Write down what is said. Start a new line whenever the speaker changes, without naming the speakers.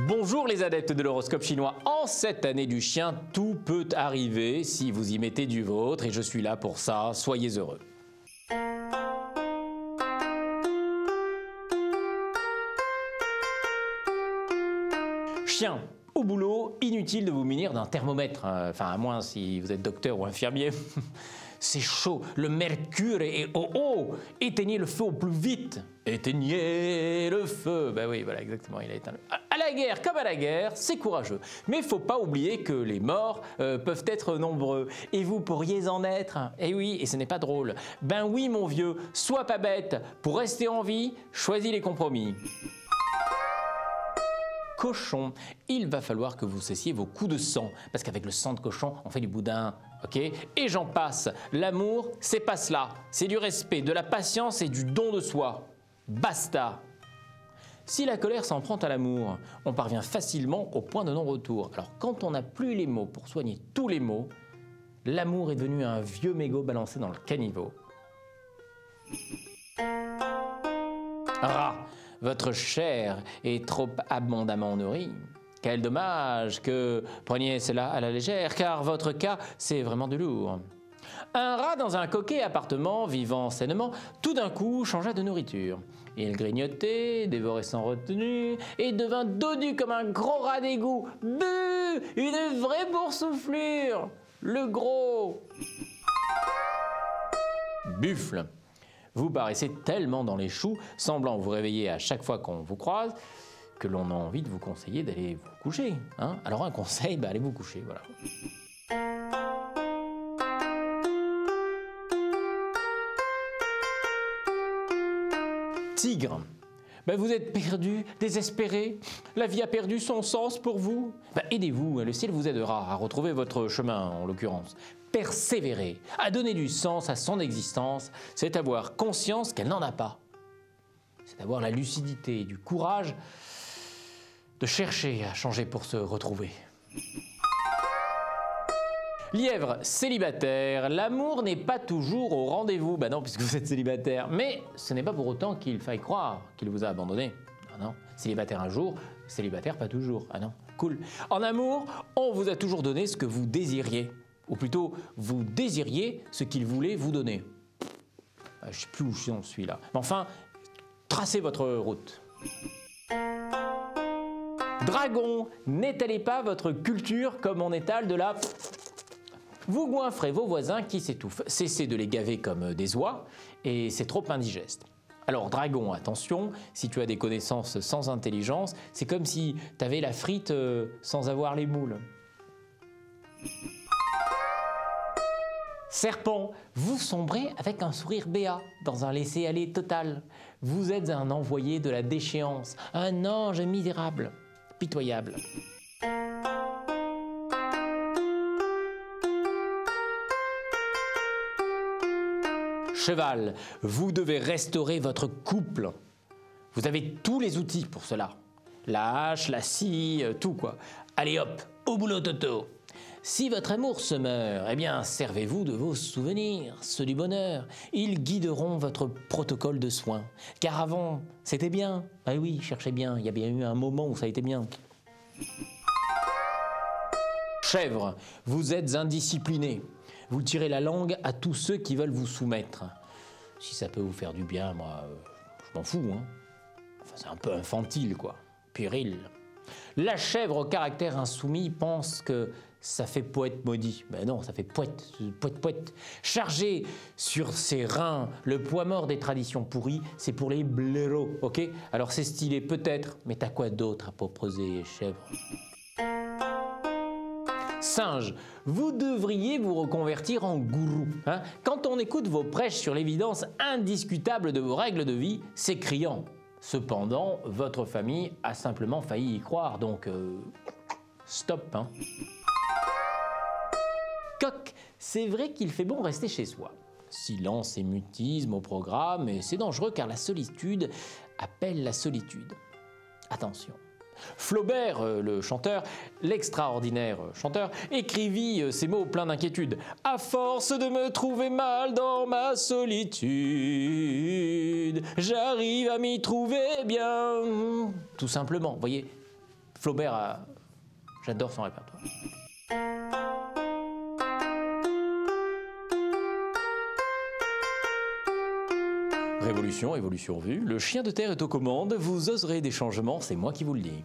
Bonjour les adeptes de l'horoscope chinois. En cette année du chien, tout peut arriver si vous y mettez du vôtre et je suis là pour ça, soyez heureux. Chien, au boulot, inutile de vous munir d'un thermomètre, enfin à moins si vous êtes docteur ou infirmier. C'est chaud, le mercure est au haut, éteignez le feu au plus vite. Éteignez le feu. Ben oui, voilà, exactement, il a éteint le feu. À la guerre, comme à la guerre, c'est courageux. Mais il ne faut pas oublier que les morts peuvent être nombreux. Et vous pourriez en être. Et oui, et ce n'est pas drôle. Ben oui, mon vieux, sois pas bête. Pour rester en vie, choisis les compromis. Cochon, il va falloir que vous cessiez vos coups de sang, parce qu'avec le sang de cochon, on fait du boudin, ok? Et j'en passe. L'amour, c'est pas cela. C'est du respect, de la patience et du don de soi. Basta. Si la colère s'en prend à l'amour, on parvient facilement au point de non-retour. Alors quand on n'a plus les mots pour soigner tous les maux, l'amour est devenu un vieux mégot balancé dans le caniveau. Rat. Votre chair est trop abondamment nourrie. Quel dommage que preniez cela à la légère, car votre cas, c'est vraiment du lourd. Un rat dans un coquet appartement, vivant sainement, tout d'un coup changea de nourriture. Il grignotait, dévorait sans retenue, et devint dodu comme un gros rat d'égout. Buh! Une vraie boursouflure! Le gros! Buffle. Vous paraissez tellement dans les choux, semblant vous réveiller à chaque fois qu'on vous croise, que l'on a envie de vous conseiller d'aller vous coucher. Hein? Alors un conseil, allez vous coucher, voilà. Tigre. Vous êtes perdu, désespéré, la vie a perdu son sens pour vous. Aidez-vous, le ciel vous aidera à retrouver votre chemin en l'occurrence. Persévérer, à donner du sens à son existence, c'est avoir conscience qu'elle n'en a pas. C'est avoir la lucidité et du courage de chercher à changer pour se retrouver. Lièvre, célibataire, l'amour n'est pas toujours au rendez-vous. Non, puisque vous êtes célibataire. Mais ce n'est pas pour autant qu'il faille croire qu'il vous a abandonné. Non, célibataire un jour, célibataire pas toujours. Ah non, cool. En amour, on vous a toujours donné ce que vous désiriez. Ou plutôt, vous désiriez ce qu'il voulait vous donner. Je ne sais plus où j'en suis là. Mais enfin, tracez votre route. Dragon, n'étalez pas votre culture comme on étale de la... Vous goinfrez vos voisins qui s'étouffent. Cessez de les gaver comme des oies et c'est trop indigeste. Alors dragon, attention, si tu as des connaissances sans intelligence, c'est comme si tu avais la frite sans avoir les moules. Serpent, vous sombrez avec un sourire béat, dans un laisser-aller total. Vous êtes un envoyé de la déchéance, un ange misérable, pitoyable. Cheval, vous devez restaurer votre couple. Vous avez tous les outils pour cela. La hache, la scie, tout quoi. Allez hop, au boulot Toto. Si votre amour se meurt, servez-vous de vos souvenirs, ceux du bonheur. Ils guideront votre protocole de soins. Car avant, c'était bien. Ah oui, cherchez bien, il y a bien eu un moment où ça a été bien. Chèvre, vous êtes indiscipliné. Vous tirez la langue à tous ceux qui veulent vous soumettre. Si ça peut vous faire du bien, moi, je m'en fous. Hein. Enfin, c'est un peu infantile, quoi. Puéril. La chèvre au caractère insoumis pense que ça fait poète maudit. Non, ça fait poète, poète, poète. Chargé sur ses reins le poids mort des traditions pourries, c'est pour les blaireaux, ok? Alors c'est stylé peut-être, mais t'as quoi d'autre à proposer, chèvre? Singe, vous devriez vous reconvertir en gourou. Hein? Quand on écoute vos prêches sur l'évidence indiscutable de vos règles de vie, c'est criant. Cependant, votre famille a simplement failli y croire, donc stop. Hein? Coq, c'est vrai qu'il fait bon rester chez soi. Silence et mutisme au programme, et c'est dangereux car la solitude appelle la solitude. Attention. Flaubert, le chanteur, l'extraordinaire chanteur, écrivit ces mots pleins d'inquiétude. « À force de me trouver mal dans ma solitude, j'arrive à m'y trouver bien. » Tout simplement, vous voyez, Flaubert, j'adore son répertoire. Révolution, évolution vue, le chien de terre est aux commandes, vous oserez des changements, c'est moi qui vous le dis.